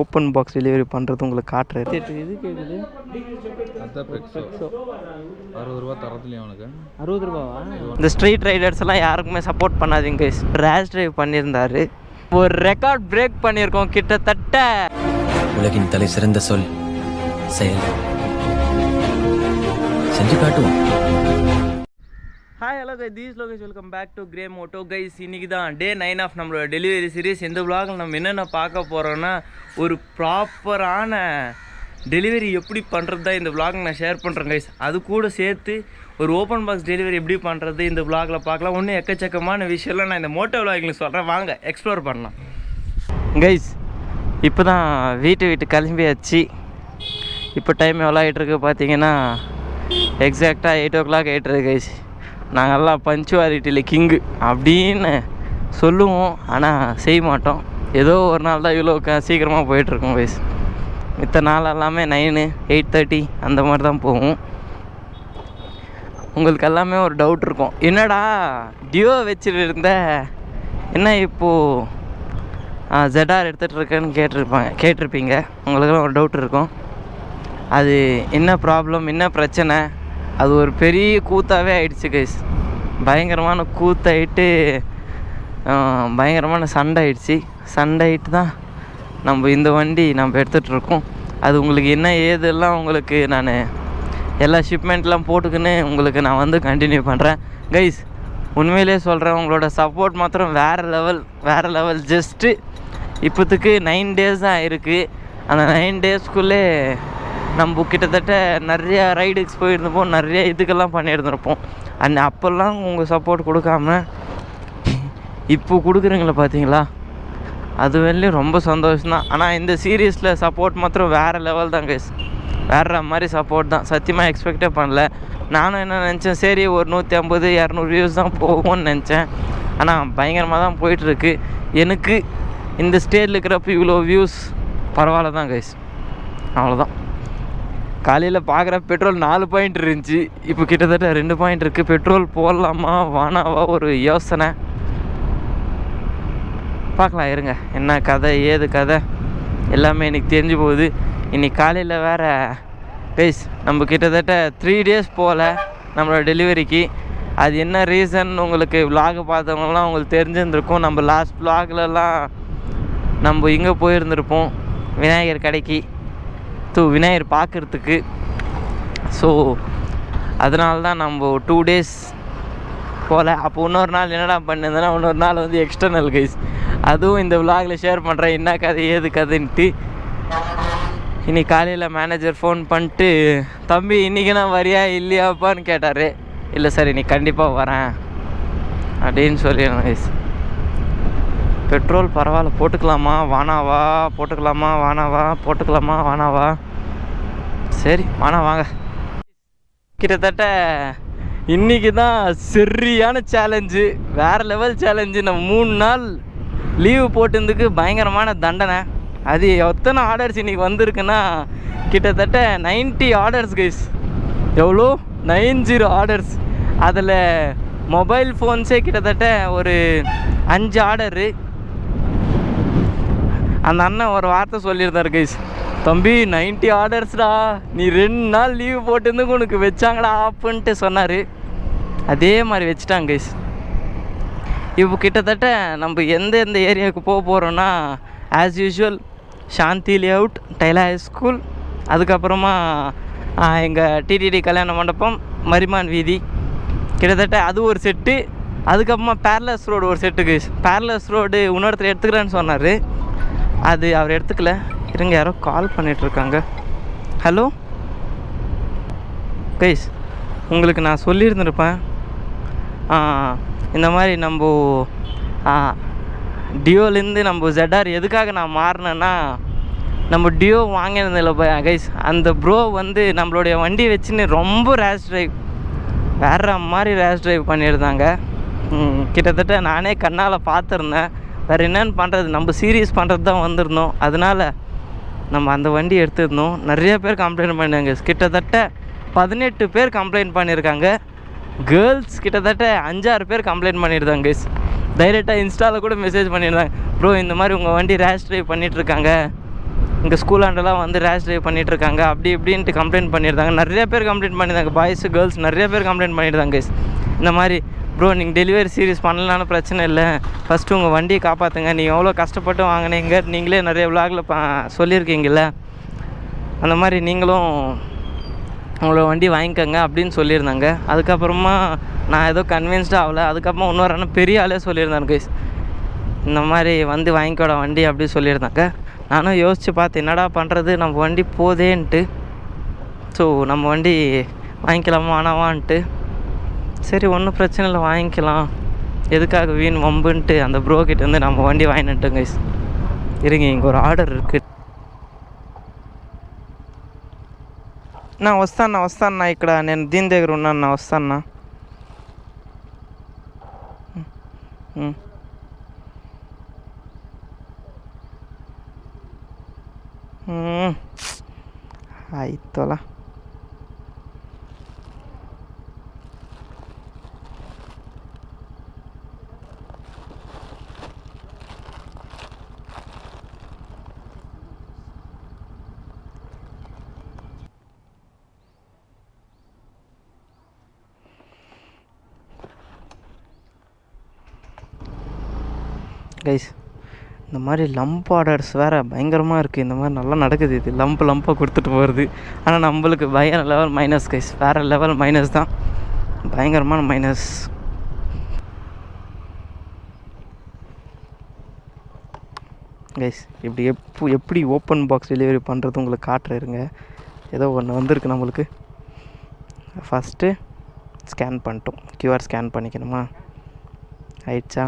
Open box delivery பண்ணுறது உங்களுக்கு காட்டுறேன். இது கேட்குது 60 ரூபா தரத்துலையும் அவனுக்கு 60 ரூபாவா? இந்த ஸ்ட்ரீட் ரைடர்ஸ் எல்லாம் யாருக்குமே சப்போர்ட் பண்ணாதீங்க. ரேஷ் டிரைவ் பண்ணியிருந்தாரு, ஒரு ரெக்கார்ட் பிரேக் பண்ணியிருக்கோம் கிட்டத்தட்ட. உலகின் தலை சிறந்த சொல் செயல், செஞ்சு காட்டுவோம். Hi hello guys, this Lokesh, welcome back to grey moto guys. இன்றைக்கி தான் டே 9 ஆஃப் நம்மளோட டெலிவரி சீரிஸ். இந்த vlogல நம்ம என்னென்ன பார்க்க போகிறோன்னா, ஒரு ப்ராப்பரான டெலிவரி எப்படி பண்ணுறது தான் இந்த vlog நான் ஷேர் பண்ணுறேன் கைஸ். அது கூட சேர்த்து ஒரு ஓப்பன் பாக்ஸ் டெலிவரி எப்படி பண்ணுறது இந்த vlogல பார்க்கலாம். ஒன்றும் எக்கச்சக்கமான விஷயம்லாம் நான் இந்த மோட்டோ vlogல சொல்கிறேன், வாங்க எக்ஸ்ப்ளோர் பண்ணலாம் கைஸ். இப்போ தான் வீட்டு கிளம்பியாச்சு. இப்போ டைம் எவ்வளோ ஆகிட்டுருக்கு பார்த்தீங்கன்னா, எக்ஸாக்டாக 8 o'clock ஆகிட்டுருக்கு கைஸ். நாங்கள்லாம் பஞ்சுவாலிட்டியில் கிங்கு அப்படின்னு சொல்லுவோம், ஆனால் செய்ய மாட்டோம். ஏதோ ஒரு நாள் தான் இவ்வளோ சீக்கிரமாக போயிட்டுருக்கோம் கைஸ். மித்த நாள் எல்லாமே 9, 8:30 அந்த மாதிரி தான் போகும். உங்களுக்கு எல்லாமே ஒரு டவுட் இருக்கும், என்னடா டியோ வச்சுட்டு இருந்த, என்ன இப்போது ZR எடுத்துகிட்டு இருக்கேன்னு கேட்டிருப்பீங்க. உங்களுக்கெல்லாம் ஒரு டவுட் இருக்கும், அது என்ன ப்ராப்ளம், என்ன பிரச்சனை. அது ஒரு பெரிய கூத்தாகவே ஆயிடுச்சு கைஸ். பயங்கரமான கூத்தாயிட்டு பயங்கரமான சண்டை ஆகிட்டு தான் நம்ம இந்த வண்டி நம்ம எடுத்துகிட்ருக்கோம். அது உங்களுக்கு என்ன ஏதெல்லாம் உங்களுக்கு நான் எல்லா ஷிப்மெண்ட்லாம் போட்டுக்கின்னு உங்களுக்கு நான் வந்து கண்டினியூ பண்ணுறேன் கைஸ். உண்மையிலே சொல்கிறேன், உங்களோட சப்போர்ட் மாத்திரம் வேறு லெவல். ஜஸ்ட்டு இப்போத்துக்கு 9 days தான் இருக்குது. அந்த 9 daysக்குள்ளே நம்ம கிட்டத்தட்ட நிறையா ரைடுக்கு போயிருந்தப்போம், நிறைய இதுக்கெல்லாம் பண்ணியிருந்திருப்போம். அப்போல்லாம் உங்கள் சப்போர்ட் கொடுக்காம இப்போ கொடுக்குறீங்களா பார்த்தீங்களா, அது வெளியும் ரொம்ப சந்தோஷம்தான். ஆனால் இந்த சீரீஸில் சப்போர்ட் மாத்திரம் வேறு லெவல் தான் கைஸ். வேறு மாதிரி சப்போர்ட் தான், சத்தியமாக எக்ஸ்பெக்டே பண்ணல. நானும் என்ன நினச்சேன், சரி ஒரு 150-200 வியூஸ் தான் போகும்னு நினச்சேன். ஆனால் பயங்கரமாக தான் போயிட்டுருக்கு. எனக்கு இந்த ஸ்டேஜில் இருக்கிறப்ப இவ்வளோ வியூஸ் பரவாயில்ல தான் கைஸ். அவ்வளோதான். காலையில் பார்க்குற பெட்ரோல் 4 பாயிண்ட் இருந்துச்சு, இப்போ கிட்டத்தட்ட 2 பாயிண்ட் இருக்குது. பெட்ரோல் போடலாமா வானாவா ஒரு யோசனை. பார்க்கலாம் இருங்க, என்ன கதை ஏது கதை எல்லாமே எனக்கு தெரிஞ்சு போகுது. இன்றைக்கி காலையில் வேறு கைஸ் நம்ம கிட்டத்தட்ட 3 days போகல நம்மளோட டெலிவரிக்கு. அது என்ன ரீசன் உங்களுக்கு vlog பார்த்தவங்கலாம் உங்களுக்கு தெரிஞ்சிருந்துருக்கும். நம்ம லாஸ்ட் vlogலலாம் நம்ம இங்கே போயிருந்திருப்போம், விநாயகர் கடைக்கு, விநாயகர் பார்க்குறதுக்கு. ஸோ அதனால தான் நம்ம 2 days போகல. அப்போ இன்னொரு நாள் என்னடா பண்ணியிருந்தேன்னா, இன்னொரு நாள் வந்து எக்ஸ்டர்னல் கைஸ். அதுவும் இந்த vlogல ஷேர் பண்ணுறேன், என்ன கதை ஏது கதைன்ட்டு. இன்னைக்கு காலையில் மேனேஜர் ஃபோன் பண்ணிட்டு, தம்பி இன்றைக்கி நான் வரியா இல்லையாப்பான்னு கேட்டார். இல்லை சார் இன்னைக்கு கண்டிப்பாக வரேன் அப்படின்னு சொல்லிடுறேன் கைஸ். பெட்ரோல் பரவாயில்ல, போட்டுக்கலாமா வானாவா. சரி வானா வாங்க. கிட்டத்தட்ட இன்றைக்கி தான் சரியான சேலஞ்சு, வேறு லெவல் சேலஞ்சு. நம்ம 3 நாள் லீவு போட்டிருந்துக்கு பயங்கரமான தண்டனை. அது எத்தனை ஆர்டர்ஸ் இன்றைக்கி வந்திருக்குன்னா, கிட்டத்தட்ட 90 ஆர்டர்ஸ் கைஸ். எவ்வளோ 90 ஆர்டர்ஸ். அதில் மொபைல் ஃபோன்ஸே கிட்டத்தட்ட ஒரு 5 ஆர்டரு. அந்த அண்ணன் ஒரு வார்த்தை சொல்லியிருந்தார் கைஸ், தம்பி 90 ஆர்டர்ஸ்டா, நீ 2 நாள் லீவு போட்டுருந்து உனக்கு வச்சாங்களா ஆப்புன்ட்டு சொன்னார். அதே மாதிரி வச்சுட்டாங்க கைஸ். இப்போ கிட்டத்தட்ட நம்ம எந்த ஏரியாவுக்கு போக போகிறோன்னா, ஆஸ் யூஷுவல் சாந்தி லேஅவுட், டைலா ஹை ஸ்கூல், அதுக்கப்புறமா எங்கள் டிடிடி கல்யாண மண்டபம், மரிமான் வீதி, கிட்டத்தட்ட அது ஒரு செட்டு. அதுக்கப்புறமா பேரலஸ் ரோடு ஒரு செட்டு கைஸ். பேரலஸ் ரோடு இன்னொருத்தர் எடுத்துக்கிறேன்னு சொன்னார், அது அவர் எடுத்துக்கல. இருங்க, யாரோ கால் பண்ணிகிட்ருக்காங்க. ஹலோ கைஸ், உங்களுக்கு நான் சொல்லியிருந்துருப்பேன், இந்த மாதிரி நம்ம டியோலேருந்து நம்ம ZR எதுக்காக நான் மாறினேன்னா, நம்ம டியோ வாங்கினதில்ல கைஸ். அந்த ப்ரோ வந்து நம்மளுடைய வண்டி வச்சுன்னு ரொம்ப ரேஷ் ட்ரைவ், வேறு மாதிரி ரேஷ் ட்ரைவ் பண்ணியிருந்தாங்க. கிட்டத்தட்ட நானே கண்ணால் பார்த்துருந்தேன். வேறு என்னென்னு பண்ணுறது, நம்ம சீரியஸ் பண்ணுறது தான் வந்திருந்தோம். அதனால் நம்ம அந்த வண்டி எடுத்துருந்தோம். நிறைய பேர் கம்ப்ளைண்ட் பண்ணியிருந்தாங்க. கிட்டத்தட்ட 18 பேர் கம்ப்ளைண்ட் பண்ணியிருக்காங்க. கேர்ள்ஸ் கிட்டத்தட்ட 5-6 பேர் கம்ப்ளைண்ட் பண்ணியிருந்தாங்க கைஸ். டைரெக்டாக இன்ஸ்டாவில் கூட மெசேஜ் பண்ணியிருந்தாங்க, ப்ரோ இந்த மாதிரி உங்கள் வண்டி ரேஷ் ட்ரைவ் பண்ணிகிட்ருக்காங்க இங்கே ஸ்கூலாண்டெல்லாம் வந்து ரேஷ் ட்ரைவ் பண்ணிகிட்ருக்காங்க அப்படி இப்படின்ட்டு கம்ப்ளைண்ட் பண்ணியிருந்தாங்க. நிறைய பேர் கம்ப்ளைண்ட் பண்ணியிருந்தாங்க, பாய்ஸு கேர்ள்ஸ் நிறைய பேர் கம்ப்ளைண்ட் பண்ணியிருந்தாங்க கைஸ். இந்த மாதிரி ப்ரோ நீங்கள் டெலிவரி சீரிஸ் பண்ணலான்னு பிரச்சனை இல்லை, ஃபஸ்ட்டு உங்கள் வண்டியை காப்பாற்றுங்க, நீங்கள் எவ்வளோ கஷ்டப்பட்டு வாங்கினீங்க, நீங்களே நிறைய விலாகில் சொல்லியிருக்கீங்கள, அந்த மாதிரி நீங்களும் உங்களோட வண்டி வாங்கிக்கோங்க அப்படின்னு சொல்லியிருந்தாங்க. அதுக்கப்புறமா நான் ஏதோ கன்வின்ஸ்டாக ஆகலை. அதுக்கப்புறமா இன்னொரு அண்ணன் பெரிய ஆளே சொல்லியிருந்தாங்க கைஸ், இந்த மாதிரி வந்து வாங்கிக்கோட வண்டி அப்படி சொல்லியிருந்தாங்க. நானும் யோசித்து பார்த்து என்னடா பண்ணுறது, நம்ம வண்டி போதேன்ட்டு. ஸோ நம்ம வண்டி வாங்கிக்கலாமா ஆனாவான்ட்டு, சரி ஒன்றும் பிரச்சனை இல்லை வாங்கிக்கலாம், எதுக்காக வீண் வம்புன்ட்டு அந்த ப்ரோக்கிட்ட வந்து நம்ம வண்டி வாங்கிட்டோம் கைஸ். இருங்க, இங்கே ஒரு ஆர்டர் இருக்குது. వస్తాను ఇక్కడ నేను దీని దగ్గర ఉన్నాను వస్తాను. ಆಯ್ತಲ್ಲ கைஸ். இந்த மாதிரி லம்ப் ஆர்டர்ஸ் வேறு பயங்கரமாக இருக்குது. இந்த மாதிரி நல்லா நடக்குது. இது லம்பாக கொடுத்துட்டு போகிறது. ஆனால் நம்மளுக்கு பயங்கர லெவல் மைனஸ் கைஸ், வேறு லெவல் மைனஸ் தான், பயங்கரமான மைனஸ். கைஸ் இப்படி எப்படி ஓப்பன் பாக்ஸ் டெலிவரி பண்ணுறது உங்களுக்கு காட்டுறேருங்க. ஏதோ ஒன்று வந்திருக்கு நம்மளுக்கு. ஃபஸ்ட்டு ஸ்கேன் பண்ணிட்டோம், கியூஆர் ஸ்கேன் பண்ணிக்கணுமா, ஆயிடுச்சா?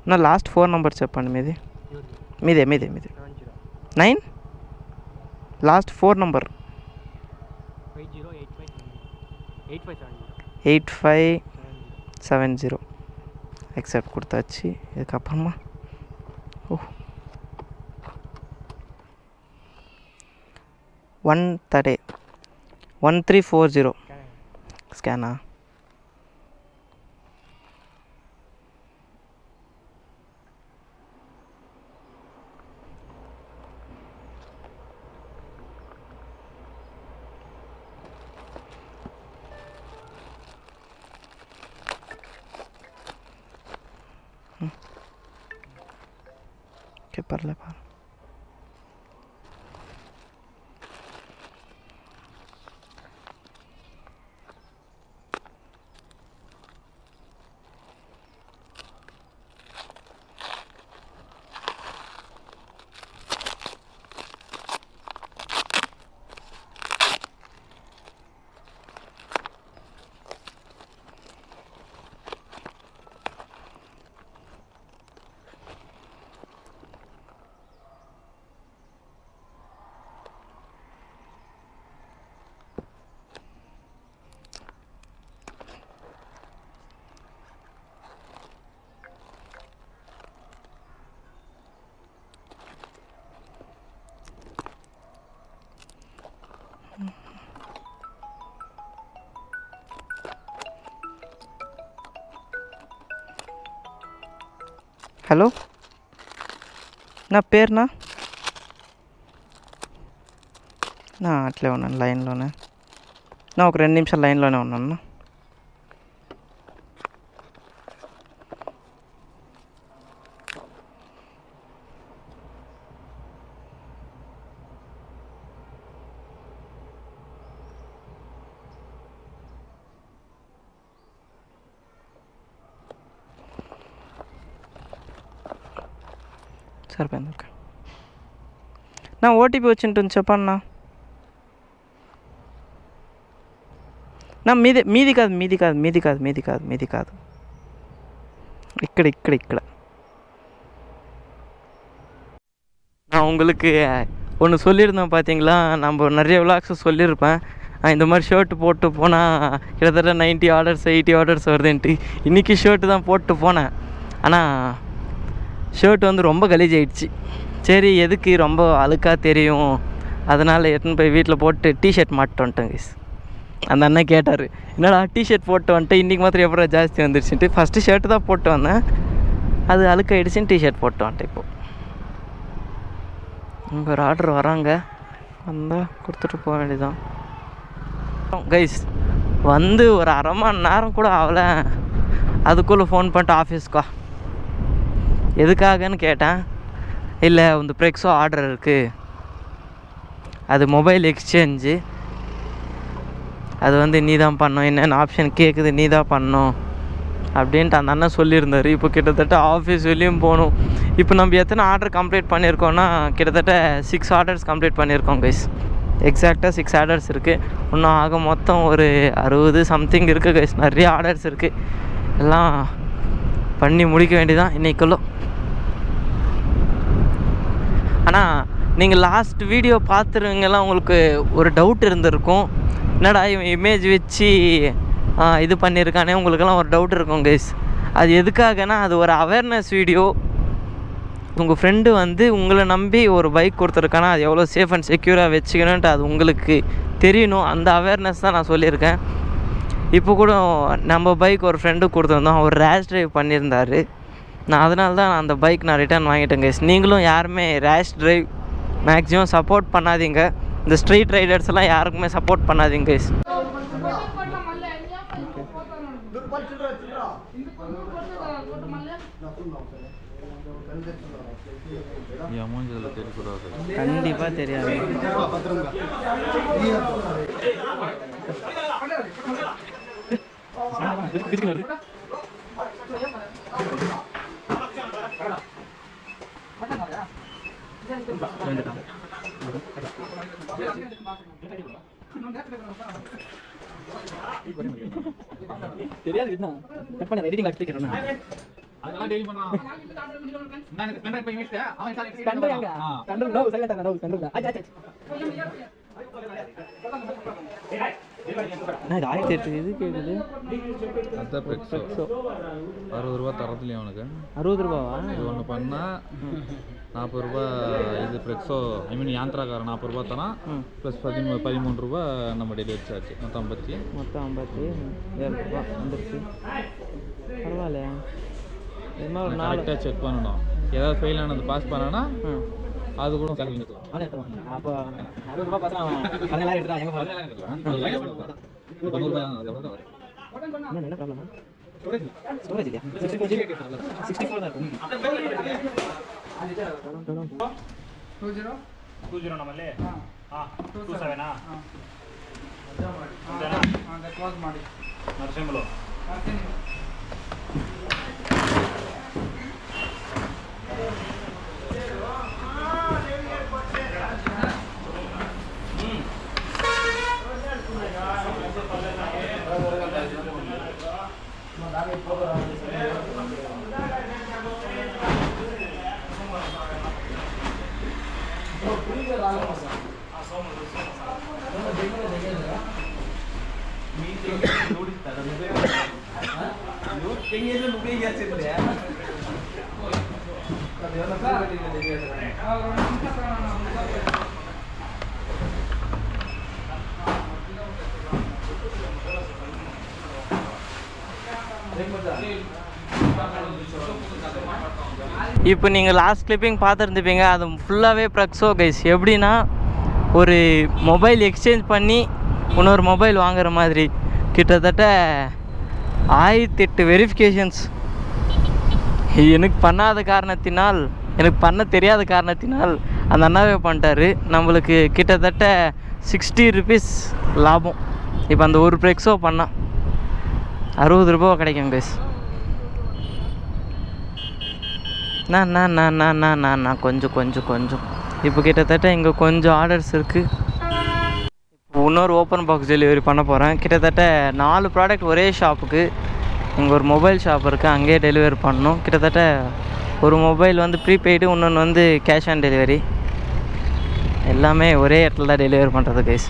నా లాస్ట్ 4 నెంబర్ చెప్పండి. మీదే 9 లాస్ట్ 4 నెంబర్ 8570 எக்ஸெப்ட் கொடுத்தாச்சு. இதுக்கப்புறமா 1340 ஸ்கேனா? ¿Qué parle para? హలో, నా పేరునా అట్లే ఉన్నాను లైన్లోనే. ఒక 2 నిమిషాలు లైన్లోనే ఉన్నాను. సరిపోయింది. ఓకే, నా ఓటీపీ వచ్చింటుంది చెప్పన్నా. నా మీది కాదు. ఇక్కడ நான் உங்களுக்கு ஒன்று சொல்லியிருந்தேன் பார்த்தீங்களா, நம்ம நிறைய விலாக்ஸ் சொல்லியிருப்பேன். இந்த மாதிரி ஷர்ட்டு போட்டு போனால் கிட்டத்தட்ட 90 ஆர்டர்ஸ் 80 ஆர்டர்ஸ் வருதுன்ட்டு. இன்றைக்கி ஷர்ட்டு தான் போட்டு போனேன். ஆனால் ஷர்ட் வந்து ரொம்ப கலீஜ் ஆகிடுச்சு. சரி எதுக்கு ரொம்ப அழுக்காக தெரியும், அதனால் எடுத்துன்னு போய் வீட்டில் போட்டு டிஷர்ட் மாட்டு வந்துட்டேன் கைஸ். அந்த அண்ணன் கேட்டார், என்னடா டிஷர்ட் போட்டு வந்துட்டேன், இன்றைக்கி மாத்திரம் எப்போ ஜாஸ்தி வந்துருச்சுன்ட்டு. ஃபஸ்ட்டு ஷர்ட்டு தான் போட்டு வந்தேன், அது அழுக்காயிடுச்சுன்னு டிஷர்ட் போட்டு வந்துட்டேன். இப்போது இங்கே ஒரு ஆர்டர் வராங்க, வந்தால் கொடுத்துட்டு போக வேண்டியதான் கைஸ். வந்து ஒரு அரை மணி நேரம் கூட ஆகலை, அதுக்குள்ளே ஃபோன் பண்ணிட்டு ஆஃபீஸ்க்கா எதுக்காகன்னு கேட்டேன். இல்லை இந்த ப்ரெக்ஸோ ஆர்டர் இருக்குது, அது மொபைல் எக்ஸ்சேஞ்சு, அது வந்து நீ தான் பண்ணணும், என்னென்ன ஆப்ஷன் கேட்குது நீ தான் பண்ணணும் அப்படின்ட்டு அந்த அண்ணன் சொல்லியிருந்தார். இப்போ கிட்டத்தட்ட ஆஃபீஸ் வெளியும் போகணும். இப்போ நம்ம எத்தனை ஆர்டர் கம்ப்ளீட் பண்ணியிருக்கோன்னா கிட்டத்தட்ட 6 ஆர்டர்ஸ் கம்ப்ளீட் பண்ணியிருக்கோம் கைஸ். எக்ஸாக்டாக 6 ஆர்டர்ஸ் இருக்குது. இன்னும் ஆக மொத்தம் ஒரு 60 சம்திங் இருக்குது கைஸ். நிறைய ஆர்டர்ஸ் இருக்குது, எல்லாம் பண்ணி முடிக்க வேண்டியதான் இன்றைக்குள்ளே. ஆனால் நீங்கள் லாஸ்ட் வீடியோ பார்த்துருவீங்கலாம், உங்களுக்கு ஒரு டவுட் இருந்திருக்கும், என்னடா இவன் இமேஜ் வச்சு இது பண்ணியிருக்கானே உங்களுக்கெல்லாம் ஒரு டவுட் இருக்கும் கைஸ். அது எதுக்காகனா அது ஒரு அவேர்னஸ் வீடியோ. உங்கள் ஃப்ரெண்டு வந்து உங்களை நம்பி ஒரு பைக் கொடுத்துருக்கானா அது எவ்வளோ சேஃப் அண்ட் செக்யூராக வச்சுக்கணுன்ட்டு அது உங்களுக்கு தெரியணும். அந்த அவேர்னஸ் தான் நான் சொல்லியிருக்கேன். இப்போ கூட நம்ம பைக் ஒரு ஃப்ரெண்டு கொடுத்துருந்தோம், அவர் ரேஷ் ட்ரைவ் பண்ணியிருந்தார். அதனால தான் அந்த பைக் நான் ரிட்டர்ன் வாங்கிட்டேன் கைஸ். நீங்களும் யாருமே ரேஷ் ட்ரைவ் மேக்ஸிமம் சப்போர்ட் பண்ணாதீங்க. இந்த ஸ்ட்ரீட் ரைடர்ஸ் எல்லாம் யாருக்குமே சப்போர்ட் பண்ணாதீங்க கைஸ். கண்டிப்பாக தெரியாது. தெரியாது கட் பண்ண எடிட்டிங் அடிச்சிட்டேன். அதெல்லாம் டெய்லி பண்ணலாம். நான் ஸ்பெண்டர் போய் மிஸ்டே அவன் Splendor Splendor no silent no Splendor அச்சா நான் 1008 இது கேக்குது. அதான் ப்ரெக்ஸோ 60 ரூபா தரத்துலயும் அவனுக்கு 60 ரூபாவா? இது ஒன்று பண்ணால் 40 ரூபா. இது ப்ரெக்ஸோ ஐ மீன் யாந்திராக்காரன் 40 ரூபா தரான், ப்ளஸ் 13 ரூபா நம்ம டெலிவரி சார்ஜ், மொத்தம் 57 ரூபா வந்துருச்சு. பரவாயில்லையா? இது மாதிரி ஒரு கரெக்டாக செக் பண்ணணும். ஏதாவது ஃபெயில் ஆனது பாஸ் பண்ணனா அது கூட கரெக்ட். அப்போ 60 ரூபா பாஸ் அவன் கடையில எடுத்துறான். எங்க போறான்? என்ன ப்ராப்ளம்? ஸ்டோரேஜ் இல்லையா? 64 தான் இருக்கும். 20 ನಮ್ಮಲ್ಲಿ 27 ಕ್ಲೋಸ್ ಮಾಡಿ ನರಸಿಂಹಲು இப்போ நீங்கள் லாஸ்ட் கிளிப்பிங் பார்த்துருந்துப்பீங்க. அது ஃபுல்லாகவே ப்ரெக்ஸோ கைஸ். எப்படின்னா ஒரு மொபைல் எக்ஸ்சேஞ்ச் பண்ணி இன்னொரு மொபைல் வாங்குற மாதிரி கிட்டத்தட்ட 1008 வெரிஃபிகேஷன்ஸ். எனக்கு பண்ணாத காரணத்தினால், எனக்கு பண்ண தெரியாத காரணத்தினால் அந்த அண்ணாவே பண்ணிட்டாரு. நம்மளுக்கு கிட்டத்தட்ட 60 ருபீஸ் லாபம். இப்போ அந்த ஒரு ப்ரெக்ஸோ பண்ணால் 60 ரூபா கிடைக்கும் கைஸ். நான் கொஞ்சம் இப்போ கிட்டத்தட்ட இங்கே கொஞ்சம் ஆர்டர்ஸ் இருக்குது. இப்போ இன்னொரு ஓப்பன் பாக்ஸ் டெலிவரி பண்ண போகிறேன். கிட்டத்தட்ட 4 ப்ராடக்ட் ஒரே ஷாப்புக்கு. இங்கே ஒரு மொபைல் ஷாப் இருக்குது, அங்கேயே டெலிவரி பண்ணணும். கிட்டத்தட்ட ஒரு மொபைல் வந்து ப்ரீபெய்டு, இன்னொன்று வந்து கேஷ் ஆன் டெலிவரி. எல்லாமே ஒரே இடத்துல தான் டெலிவரி பண்ணுறது கைஸ்.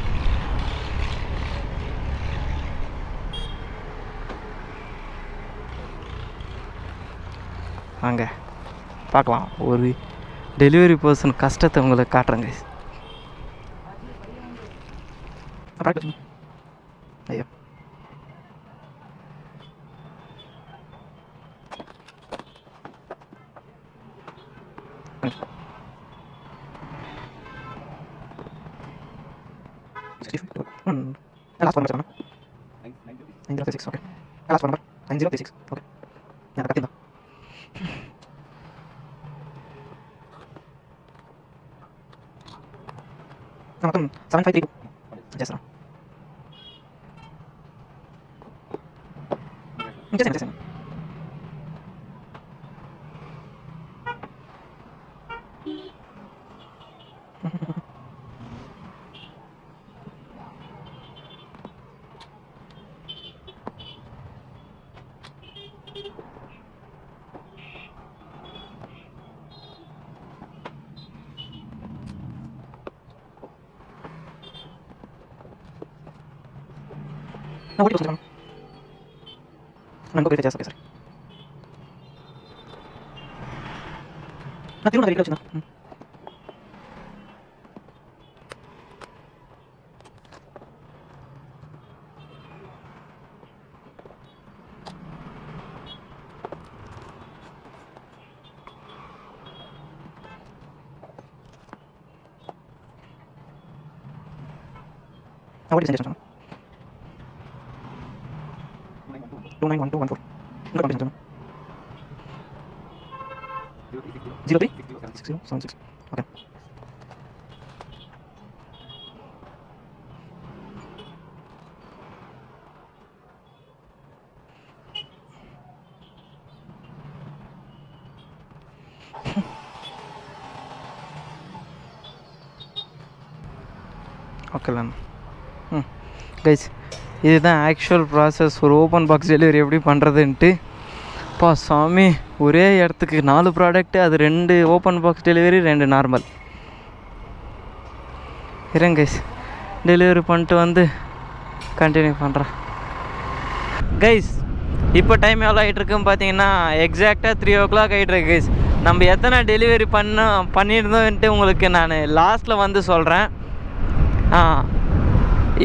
வாங்க பார்க்கலாம். ஒரு டெலிவரி பர்சன் கஷ்டத்தை உங்களுக்கு காட்டுறேங்க. ஐயோ last one number 906 okay last one number 9036 okay நான் கட்டினா நமக்கு 7532 ஜெஸ்ரா ஜெஸ்ரா நான் ஓடி போகிறேன் நான் போய் ஜாஸ்தி பேசுகிறேன் நான் திரும்ப வீட்டில் வச்சுருந்தேன் நான் ஓடி செஞ்சேன் 291214 இன்னொரு கம்பெனி 036076 ஓகே ஓகேலாம் கைஸ் இதுதான் ஆக்சுவல் ப்ராசஸ் ஒரு ஓப்பன் பாக்ஸ் டெலிவரி எப்படி பண்ணுறதுன்ட்டு பா சாமி ஒரே இடத்துக்கு 4 ப்ராடக்ட்டு அது 2 ஓப்பன் பாக்ஸ் டெலிவரி 2 நார்மல் இருங்க கைஸ் டெலிவரி பண்ணிட்டு வந்து கண்டினியூ பண்ணுறேன் கைஸ் இப்போ டைம் எவ்வளோ ஆகிட்டுருக்குன்னு பார்த்தீங்கன்னா எக்ஸாக்டாக 3 o'clock ஆகிட்டுருக்கு கைஸ் நம்ம எத்தனை டெலிவரி பண்ணியிருந்தோன்ட்டு உங்களுக்கு நான் லாஸ்ட்டில் வந்து சொல்கிறேன்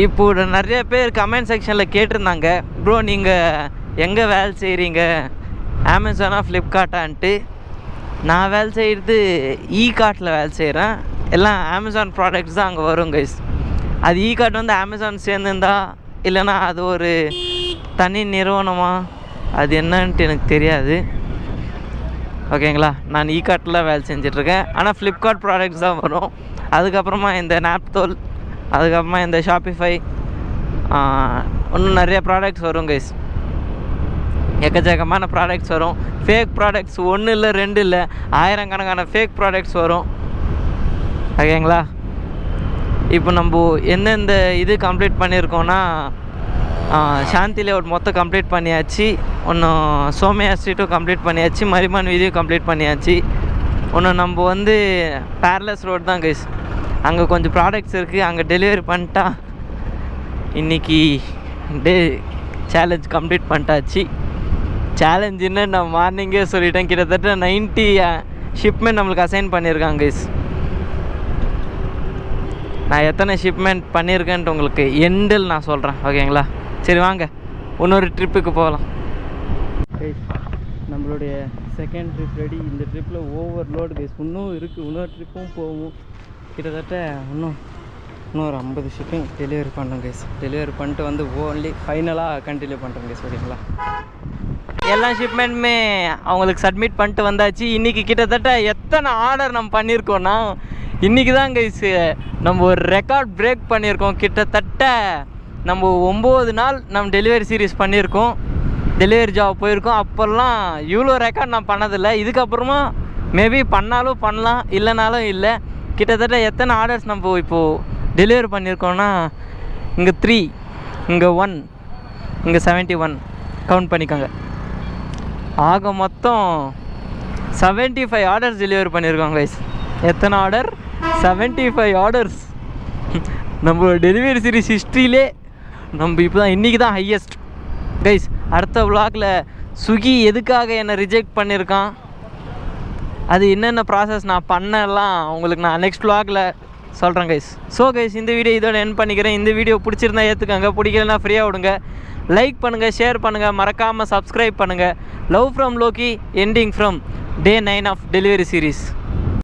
இப்போ நிறைய பேர் கமெண்ட் செக்ஷனில் கேட்டிருந்தாங்க ப்ரோ நீங்கள் எங்கே வேலை செய்கிறீங்க அமேசானா ஃப்ளிப்கார்ட்டான்ட்டு நான் வேலை செய்கிறது ஈகார்ட்டில் வேலை செய்கிறேன் எல்லாம் அமேசான் ப்ராடக்ட்ஸ் தான் அங்கே வரும் கைஸ் அது ஈகார்ட் வந்து அமேசான் சேர்ந்துருந்தா இல்லைனா அது ஒரு தனி நிறுவனமா அது என்னன்ட்டு எனக்கு தெரியாது ஓகேங்களா நான் ஈகார்ட்டில் வேலை செஞ்சிட்ருக்கேன் ஆனால் ஃப்ளிப்கார்ட் ப்ராடக்ட்ஸ் தான் வரும் அதுக்கப்புறமா இந்த நாப்தோல் அதுக்கப்புறமா இந்த ஷாப்பிஃபை இன்னும் நிறைய ப்ராடக்ட்ஸ் வரும் கைஸ் எக்கச்சக்கமான ப்ராடக்ட்ஸ் வரும் ஃபேக் ப்ராடக்ட்ஸ் 1 இல்லை 2 இல்லை ஆயிரக்கணக்கான ஃபேக் ப்ராடக்ட்ஸ் வரும் ஓகேங்களா இப்போ நம்ம எந்தெந்த இது கம்ப்ளீட் பண்ணியிருக்கோன்னா சாந்தி லேஅவுட் மொத்தம் கம்ப்ளீட் பண்ணியாச்சு ஒன்றும் சோமையா ஸ்ட்ரீட்டும் கம்ப்ளீட் பண்ணியாச்சு மரிமான் வீதியும் கம்ப்ளீட் பண்ணியாச்சு ஒன்று நம்ம வந்து பேரலஸ் ரோடு தான் கைஸ் அங்கே கொஞ்சம் ப்ராடக்ட்ஸ் இருக்குது அங்கே டெலிவரி பண்ணிட்டா இன்றைக்கி சேலஞ்ச் கம்ப்ளீட் பண்ணிட்டாச்சு சேலஞ்சுன்னு நான் மார்னிங்கே சொல்லிட்டேன் கிட்டத்தட்ட 90 ஷிப்மெண்ட் நம்மளுக்கு அசைன் பண்ணியிருக்காங்க கைஸ் நான் எத்தனை ஷிப்மெண்ட் பண்ணியிருக்கேன்ட்டு உங்களுக்கு எண்டில் நான் சொல்கிறேன் ஓகேங்களா சரி வாங்க இன்னொரு ட்ரிப்புக்கு போகலாம் கைஸ் நம்மளுடைய செகண்ட் ட்ரிப் ரெடி இந்த ட்ரிப்பில் ஓவர்லோடு கைஸ் இன்னும் இருக்குது இன்னொரு ட்ரிப்பும் போகும் கிட்டத்தட்ட இன்னொரு 50 ஷிப்பிங் டெலிவரி பண்ணுறேன் கைஸ் டெலிவரி பண்ணிட்டு வந்து ஓன்லி ஃபைனலாக கண்டினியூ பண்ணுறேன் கைஸ் ஓகேங்களா எல்லா ஷிப்மெண்ட்டுமே அவங்களுக்கு சப்மிட் பண்ணிட்டு வந்தாச்சு இன்றைக்கி கிட்டத்தட்ட எத்தனை ஆர்டர் நம்ம பண்ணியிருக்கோன்னா இன்றைக்கி தான் கைஸ் நம்ம ஒரு ரெக்கார்ட் பிரேக் பண்ணியிருக்கோம் கிட்டத்தட்ட நம்ம 9 நாள் நம்ம டெலிவரி சீரீஸ் பண்ணியிருக்கோம் டெலிவரி ஜாப் போயிருக்கோம் அப்போல்லாம் இவ்வளோ ரெக்கார்ட் நான் பண்ணதில்லை இதுக்கப்புறமா மேபி பண்ணாலும் பண்ணலாம் இல்லைனாலும் இல்லை கிட்டத்தட்ட எத்தனை ஆர்டர்ஸ் நம்ம இப்போது டெலிவரி பண்ணியிருக்கோன்னா இங்கே 3 இங்கே 1 இங்கே 71 கவுண்ட் பண்ணிக்கோங்க ஆக மொத்தம் 75 ஆர்டர்ஸ் டெலிவரி பண்ணியிருக்கோம் கைஸ் எத்தனை ஆர்டர் 75 ஆர்டர்ஸ் நம்ம டெலிவரி சீரிஸ் ஹிஸ்ட்ரியிலே நம்ம இப்போ தான் இன்றைக்கி தான் ஹையஸ்ட் கைஸ் அடுத்த விளாகில் ஸ்விக்கி எதுக்காக என்னை ரிஜெக்ட் பண்ணியிருக்கான் அது என்னென்ன ப்ராசஸ் நான் பண்ணலாம் உங்களுக்கு நான் நெக்ஸ்ட் விளாகில் சொல்கிறேன் கைஸ் ஸோ கைஸ் இந்த வீடியோ இதோட எண்ட் பண்ணிக்கிறேன் இந்த வீடியோ பிடிச்சிருந்தா ஏற்றுக்கங்க பிடிக்கலன்னா ஃப்ரீயாக விடுங்க லைக் பண்ணுங்கள் ஷேர் பண்ணுங்கள் மறக்காமல் சப்ஸ்கிரைப் பண்ணுங்கள் love from Loki ending from Day 9 of delivery series